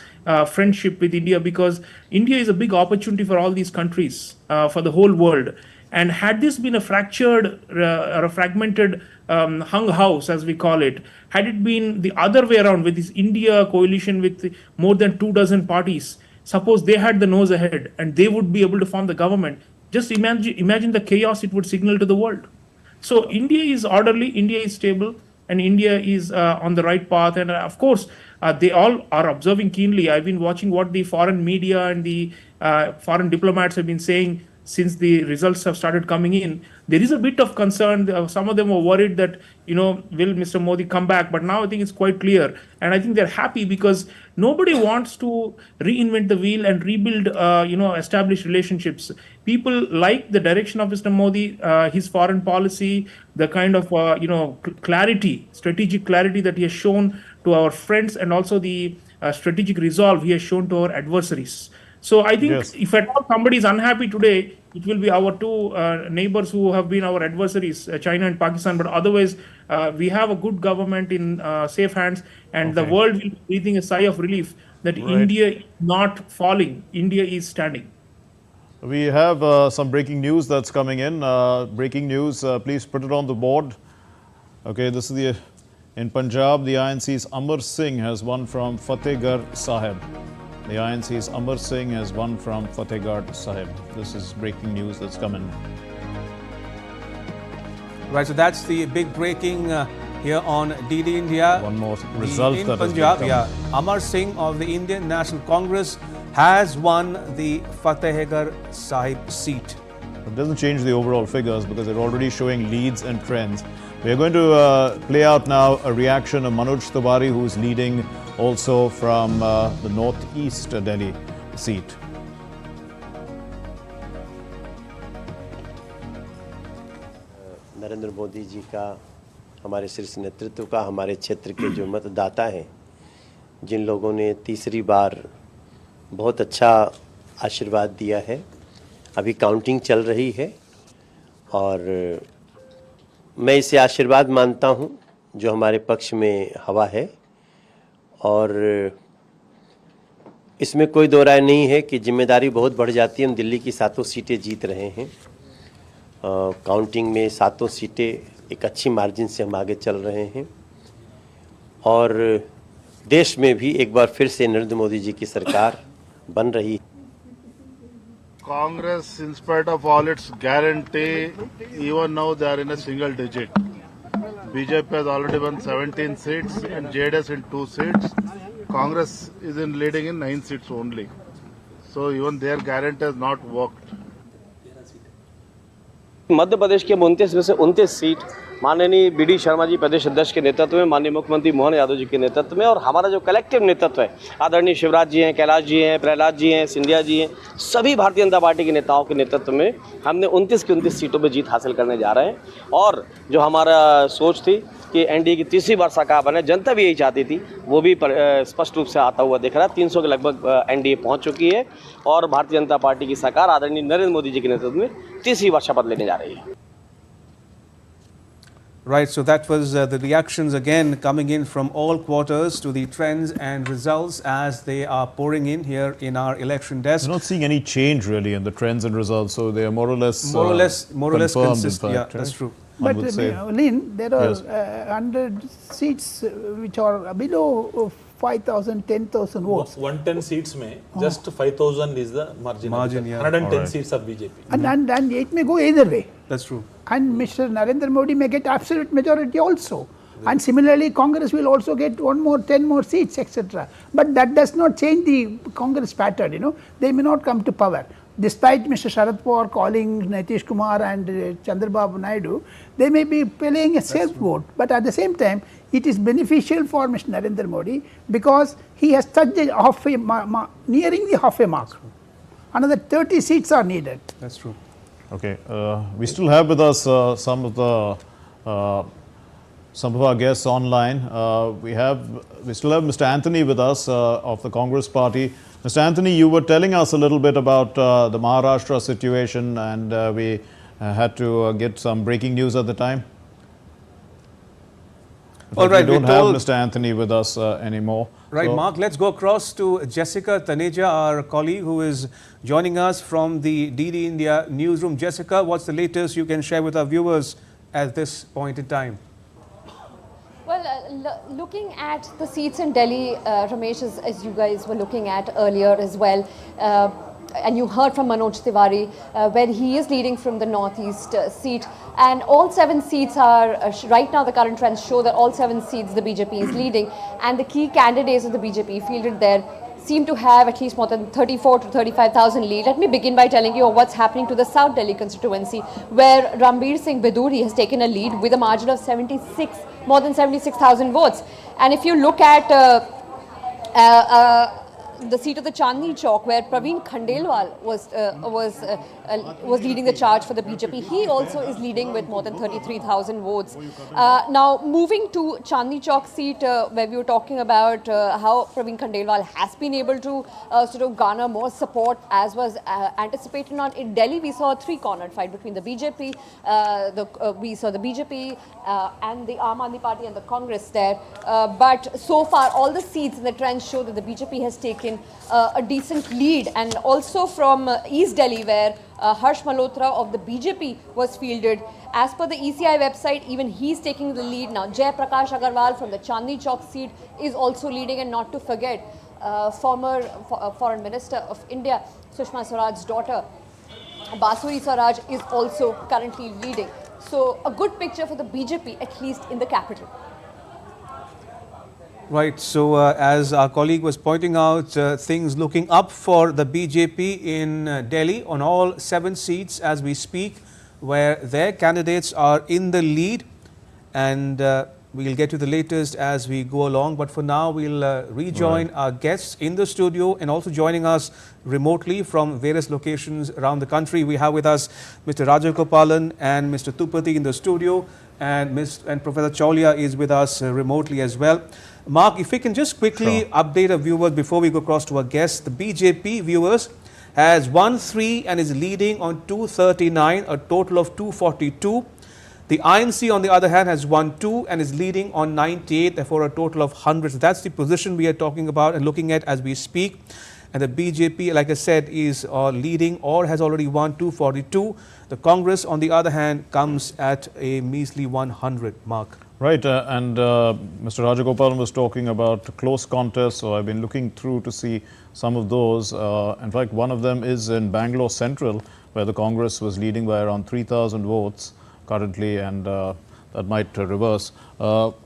Speaker 7: friendship with India because India is a big opportunity for all these countries, for the whole world. And had this been a fractured or a fragmented hung house, as we call it, had it been the other way around with this India coalition with more than 24 parties, suppose they had the nose ahead and they would be able to form the government, just imagine the chaos it would signal to the world. So India is orderly, India is stable, and India is on the right path. And of course, they all are observing keenly. I've been watching what the foreign media and the foreign diplomats have been saying since the results have started coming in. There is a bit of concern. Some of them were worried that, will Mr. Modi come back? But now I think it's quite clear. And I think they're happy because nobody wants to reinvent the wheel and rebuild, established relationships. People like the direction of Mr. Modi, his foreign policy, the kind of, clarity, strategic clarity that he has shown to our friends and also the strategic resolve he has shown to our adversaries. So I think if at all somebody is unhappy today, it will be our two neighbors who have been our adversaries, China and Pakistan. But otherwise, we have a good government in safe hands, and the world will be breathing a sigh of relief that India is not falling, India is standing.
Speaker 2: We have some breaking news that's coming in. Breaking news, please put it on the board. Okay, this is in Punjab, the INC's Amar Singh has won from Fatehgarh Sahib. The INC's Amar Singh has won from Fatehgarh Sahib. This is breaking news that's come in.
Speaker 1: Right, so that's the big breaking here on DD India.
Speaker 2: One more result
Speaker 1: in
Speaker 2: that
Speaker 1: Punjab,
Speaker 2: has
Speaker 1: yeah. Amar Singh of the Indian National Congress has won the Fatehgarh Sahib seat.
Speaker 2: It doesn't change the overall figures because they're already showing leads and trends. We are going to play out now a reaction of Manoj Tiwari, who's leading also from the northeast Delhi seat.
Speaker 12: Narendra Modi ji का, हमारे शीर्ष नेतृत्व का, हमारे क्षेत्र के जो मतदाता हैं, जिन लोगों ने तीसरी बार बहुत अच्छा आशीर्वाद दिया है, अभी काउंटिंग चल रही है और मैं इसे आशीर्वाद मानता हूं जो हमारे पक्ष में हवा है और इसमें कोई दो राय नहीं है कि जिम्मेदारी बहुत बढ़ जाती है। हम दिल्ली की 7 सीटें जीत रहे हैं, काउंटिंग में 7 सीटें एक अच्छी मार्जिन से हम आगे चल रहे हैं और देश में भी एक बार फिर से नरेंद्र मोदी जी की सरकार बन रही है।
Speaker 13: Congress, in spite of all its guarantee, even now they are in a single digit. BJP has already won 17 seats and JDS in 2 seats. Congress is in leading in 9 seats only. So even their guarantee has not worked.
Speaker 14: Madhya Pradesh के 29 में से 29 seat माननीय BD Sharma ji प्रदेश अध्यक्ष के नेतृत्व में, माननीय मुख्यमंत्री मोहन यादव जी के नेतृत्व में और हमारा जो कलेक्टिव नेतृत्व है, आदरणीय शिवराज जी हैं, कैलाश जी हैं, प्रहलाद जी हैं, सिंधिया जी हैं, सभी भारतीय जनता पार्टी के नेताओं के नेतृत्व में हमने 29 की 29 सीटों पर जीत हासिल करने जा रहे हैं। और जो हमारा सोच थी कि एनडीए की तीसरी बार सरकार बने, जनता भी यही चाहती थी, वो भी स्पष्ट रूप से आता हुआ दिख रहा है। 300 के लगभग एनडीए पहुंच चुकी है और भारतीय जनता पार्टी की सरकार आदरणीय नरेंद्र मोदी जी के नेतृत्व में तीसरी बार शपथ लेने जा रही है।
Speaker 1: Right, so that was the reactions again coming in from all quarters to the trends and results as they are pouring in here in our election desk.
Speaker 2: You're not seeing any change really in the trends and results, so they are more or less
Speaker 1: consistent. Yeah, that's true.
Speaker 3: But Lynn, there are 100 seats which are below 5,000, 10,000 votes.
Speaker 4: 110 seats में just 5,000 is the margin. Yeah. 110 seats of BJP.
Speaker 3: And it may go either way.
Speaker 1: That's true.
Speaker 3: And Mr. Narendra Modi may get absolute majority also. And similarly, Congress will also get 10 more seats, etc. But that does not change the Congress pattern, you know. They may not come to power. Despite Mr. Sharad Pawar calling Nitish Kumar and Chandrababu Naidu, they may be playing a safe vote. But at the same time, it is beneficial for Mr. Narendra Modi because he has touched the nearing the halfway mark. Another 30 seats are needed.
Speaker 1: That's true.
Speaker 2: Okay, we still have with us some of our guests online. We still have Mr. Anthony with us of the Congress Party. Mr. Anthony, you were telling us a little bit about the Maharashtra situation, and we had to get some breaking news at the time.
Speaker 1: All right,
Speaker 2: we don't have Mr. Anthony with us anymore.
Speaker 1: Right, so, Mark, let's go across to Jessica Taneja, our colleague who is joining us from the DD India newsroom. Jessica, what's the latest you can share with our viewers at this point in time?
Speaker 15: Well, looking at the seats in Delhi, Ramesh, as you guys were looking at earlier as well, and you heard from Manoj Tiwari, where he is leading from the northeast seat. And all 7 seats are, right now the current trends show that all 7 seats the BJP is leading. And the key candidates of the BJP fielded there seem to have at least more than 34 to 35,000 lead. Let me begin by telling you what's happening to the South Delhi constituency, where Rambir Singh Biduri has taken a lead with a margin of more than 76,000 votes. And if you look at the seat of the Chandni Chowk, where Praveen Khandelwal was leading the charge for the BJP. He also is leading with more than 33,000 votes. Now, moving to Chandni Chowk seat, where we were talking about how Praveen Khandelwal has been able to sort of garner more support, as was anticipated. On in Delhi, we saw a three-cornered fight between the BJP, we saw the BJP and the Aam Aadmi Party and the Congress there. But so far, all the seats in the trends show that the BJP has taken a decent lead. And also from East Delhi, where Harsh Malhotra of the BJP was fielded. As per the ECI website, even he's taking the lead now. Jai Prakash Agarwal from the Chandni Chowk seat is also leading, and not to forget, former Foreign Minister of India, Sushma Swaraj's daughter, Basuri Swaraj, is also currently leading. So a good picture for the BJP, at least in the capital.
Speaker 1: Right. So as our colleague was pointing out, things looking up for the BJP in Delhi on all 7 seats as we speak, where their candidates are in the lead, and we'll get to the latest as we go along. But for now, we'll rejoin our guests in the studio, and also joining us remotely from various locations around the country. We have with us Mr. Rajagopalan and Mr. Tupati in the studio, and Professor Chaulia is with us remotely as well. Mark, if we can just quickly update our viewers before we go across to our guests. The BJP, viewers, has won 3 and is leading on 239, a total of 242. The INC, on the other hand, has won 2 and is leading on 98, therefore a total of 100. So that's the position we are talking about and looking at as we speak. And the BJP, like I said, is leading or has already won 242. The Congress, on the other hand, comes at a measly 100 mark.
Speaker 2: Right, and Mr. Rajagopalan was talking about close contests, so I've been looking through to see some of those. In fact, one of them is in Bangalore Central, where the Congress was leading by around 3,000 votes currently, and that might reverse.
Speaker 3: So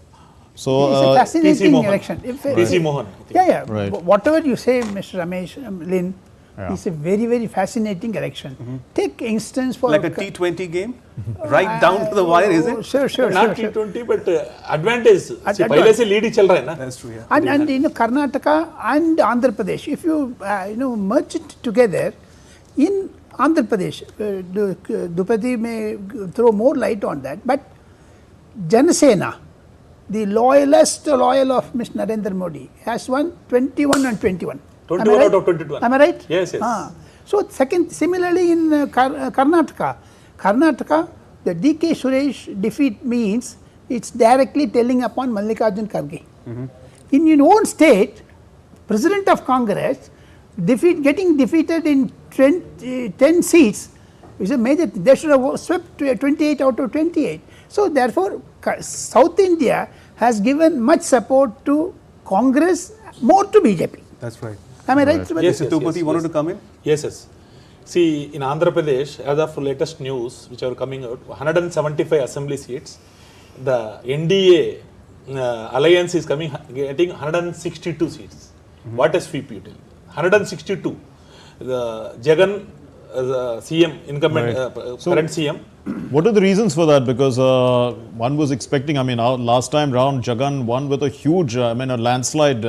Speaker 3: it's a fascinating election.
Speaker 4: PC Mohan.
Speaker 3: Yeah.
Speaker 2: Right.
Speaker 3: Whatever you say, Mr. Ramesh, Lynn, it's a very, very fascinating election. Take instance for
Speaker 1: like a T20 game, right down to the wire, is it?
Speaker 3: Sure.
Speaker 4: Not T20, but advantage. Pehle se lead hi chal raha hai na.
Speaker 1: That's true. Yeah.
Speaker 3: And Karnataka and Andhra Pradesh, if you merge it together, in Andhra Pradesh, Dupati may throw more light on that, but Janasena, the loyal of Mr. Narendra Modi, has won 21 and 21.
Speaker 4: 21 out of 21.
Speaker 3: Am I right?
Speaker 4: Yes.
Speaker 3: So similarly in Karnataka, the DK Suresh defeat means it's directly telling upon Mallikarjun Kharge. In your own state, President of Congress getting defeated in 10 seats is a major thing. They should have swept 28 out of 28. So therefore, South India has given much support to Congress, more to BJP.
Speaker 1: That's right.
Speaker 3: Am I right?
Speaker 1: Yes, Tupati wanted to come in?
Speaker 4: Yes. See, in Andhra Pradesh, as of latest news which are coming out, 175 assembly seats. The NDA alliance is getting 162 seats. What a sweep you tell. 162. The Jagan, the CM, incumbent, current CM.
Speaker 2: What are the reasons for that? Because one was expecting, last time round Jagan won with a huge, a landslide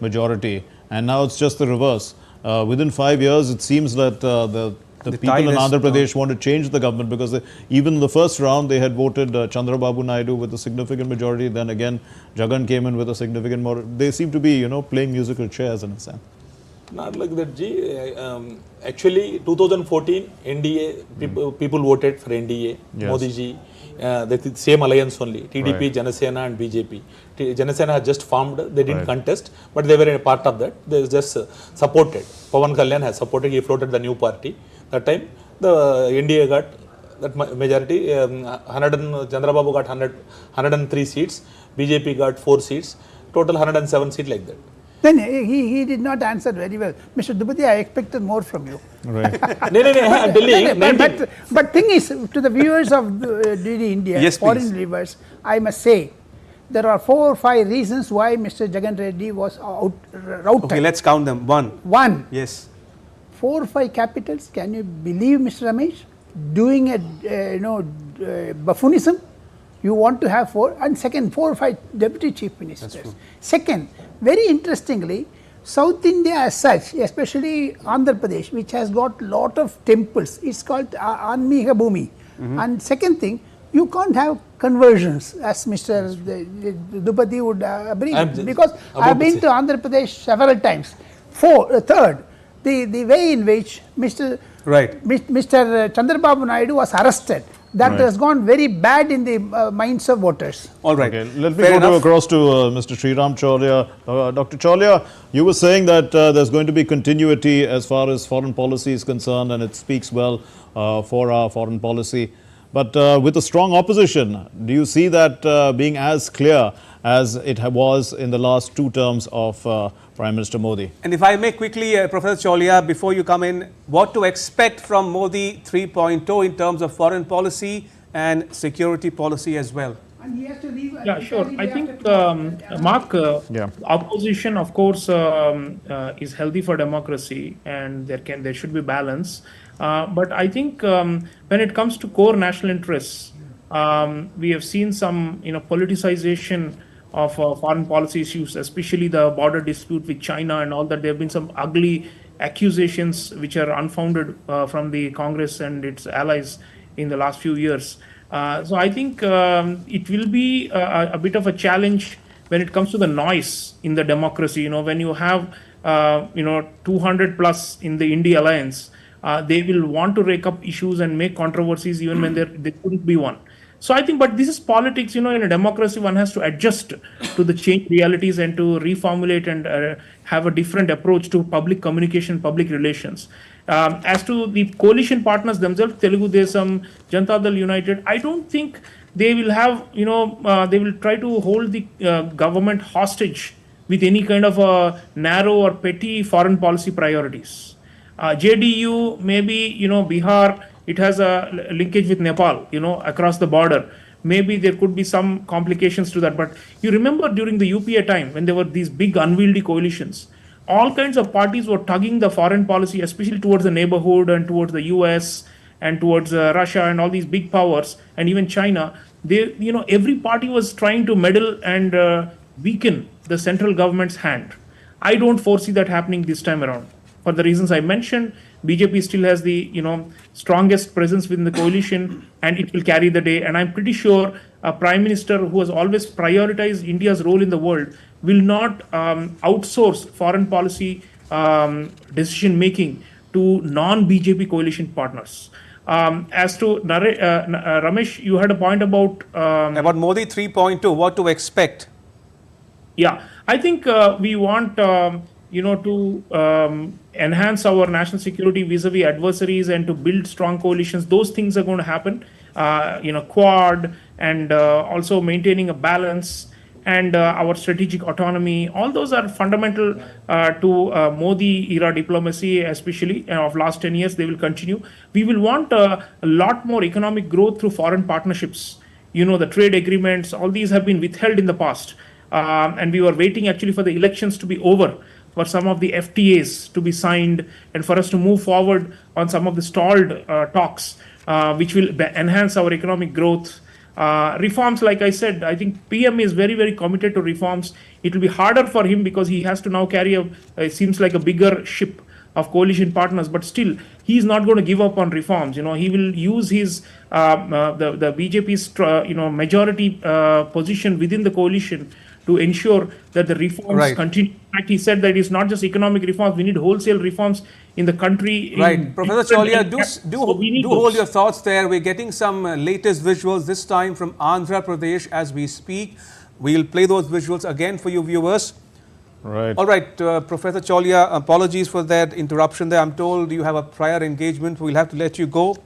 Speaker 2: majority, and now it's just the reverse. Within 5 years, it seems that the people in Andhra Pradesh want to change the government, because even in the first round they had voted Chandrababu Naidu with a significant majority. Then again, Jagan came in with a significant majority. They seem to be, playing musical chairs in a sense.
Speaker 4: Not like that, G. Actually, 2014 NDA people voted for NDA.
Speaker 2: Yes.
Speaker 4: Modi ji, the same alliance only. TDP, right. Janasena and BJP. Janasena has just formed. They didn't contest, but they were a part of that. They just supported. Pawan Kalyan has supported. He floated the new party. That time, the NDA got that majority. Chandrababu got 103 seats. BJP got 4 seats. Total 107 seats like that.
Speaker 3: Then he did not answer very well. Mr. Dupati, I expected more from you.
Speaker 2: Right.
Speaker 3: But thing is, to the viewers of DD India,
Speaker 1: yes,
Speaker 3: foreign viewers, I must say, there are 4 or 5 reasons why Mr. Jagan Reddy was routed.
Speaker 1: Okay, let's count them. One. Yes.
Speaker 3: 4 or 5 capitals. Can you believe, Mr. Ramesh, doing a buffonism? You want to have 4, and second, 4 or 5 deputy chief ministers. Second, very interestingly, South India as such, especially Andhra Pradesh, which has got lot of temples, it's called Anmiga Bhumi. And second thing, you can't have conversions, as Mr. Dupati would agree, because I have been to Andhra Pradesh several times. Third, the way in which Mr. Chandrababu Naidu was arrested, that has gone very bad in the minds of voters.
Speaker 1: All right.
Speaker 2: Okay, let me go across to Mr. Sriram Cholia. Dr. Cholia, you were saying that there's going to be continuity as far as foreign policy is concerned, and it speaks well for our foreign policy. But with a strong opposition, do you see that being as clear as it was in the last 2 terms of Prime Minister Modi?
Speaker 1: And if I may quickly, Professor Cholia, before you come in, what to expect from Modi 3.0 in terms of foreign policy and security policy as well?
Speaker 7: Yeah, sure. I think, Mark, opposition, of course, is healthy for democracy, and there should be balance. But I think when it comes to core national interests, we have seen some, politicization of foreign policy issues, especially the border dispute with China and all that. There have been some ugly accusations which are unfounded from the Congress and its allies in the last few years. So I think it will be a bit of a challenge when it comes to the noise in the democracy. When you have 200 plus in the India alliance, they will want to rake up issues and make controversies even when there couldn't be one. So I think, but this is politics, in a democracy, one has to adjust to the changed realities and to reformulate and have a different approach to public communication, public relations. As to the coalition partners themselves, Telugu Desam, Janata Dal United, I don't think they will have, they will try to hold the government hostage with any kind of narrow or petty foreign policy priorities. JDU, maybe, Bihar, it has a linkage with Nepal, across the border. Maybe there could be some complications to that. But you remember during the UPA time, when there were these big unwieldy coalitions, all kinds of parties were tugging the foreign policy, especially towards the neighborhood and towards the US and towards Russia and all these big powers, and even China. They, every party was trying to meddle and weaken the central government's hand. I don't foresee that happening this time around. For the reasons I mentioned, BJP still has the strongest presence within the coalition, and it will carry the day. And I'm pretty sure a prime minister who has always prioritized India's role in the world will not outsource foreign policy decision making to non-BJP coalition partners. As to Ramesh, you had a point about
Speaker 1: Modi 3.2, what to expect?
Speaker 7: Yeah, I think we want to enhance our national security vis-a-vis adversaries and to build strong coalitions. Those things are going to happen. Quad and also maintaining a balance and our strategic autonomy. All those are fundamental to Modi era diplomacy, especially of last 10 years. They will continue. We will want a lot more economic growth through foreign partnerships. The trade agreements, all these have been withheld in the past. And we were waiting actually for the elections to be over, for some of the FTAs to be signed and for us to move forward on some of the stalled talks, which will enhance our economic growth. Reforms, like I said, I think PM is very, very committed to reforms. It will be harder for him because he has to now carry it seems like a bigger ship of coalition partners, but still, he's not going to give up on reforms. He will use his, the BJP's, majority position within the coalition to ensure that the reforms continue. In fact, he said that it's not just economic reforms, we need wholesale reforms in the country.
Speaker 1: Right. Professor Cholia, do hold your thoughts there. We're getting some latest visuals, this time from Andhra Pradesh as we speak. We'll play those visuals again for you viewers.
Speaker 2: Right.
Speaker 1: All right, Professor Cholia, apologies for that interruption there. I'm told you have a prior engagement. We'll have to let you go.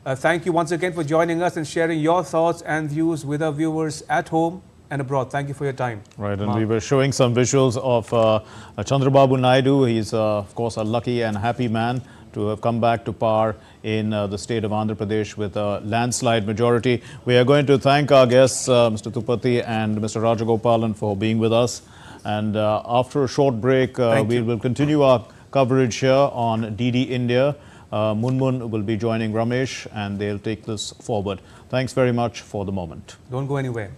Speaker 1: Thank you once again for joining us and sharing your thoughts and views with our viewers at home and abroad. Thank you for your time.
Speaker 2: Right, and we were showing some visuals of Chandrababu Naidu. He's, of course, a lucky and happy man to have come back to power in the state of Andhra Pradesh with a landslide majority. We are going to thank our guests, Mr. Tupati and Mr. Rajagopalan, for being with us. And after a short break, we will continue our coverage here on DD India. Munmun will be joining Ramesh and they'll take this forward. Thanks very much for the moment.
Speaker 1: Don't go anywhere.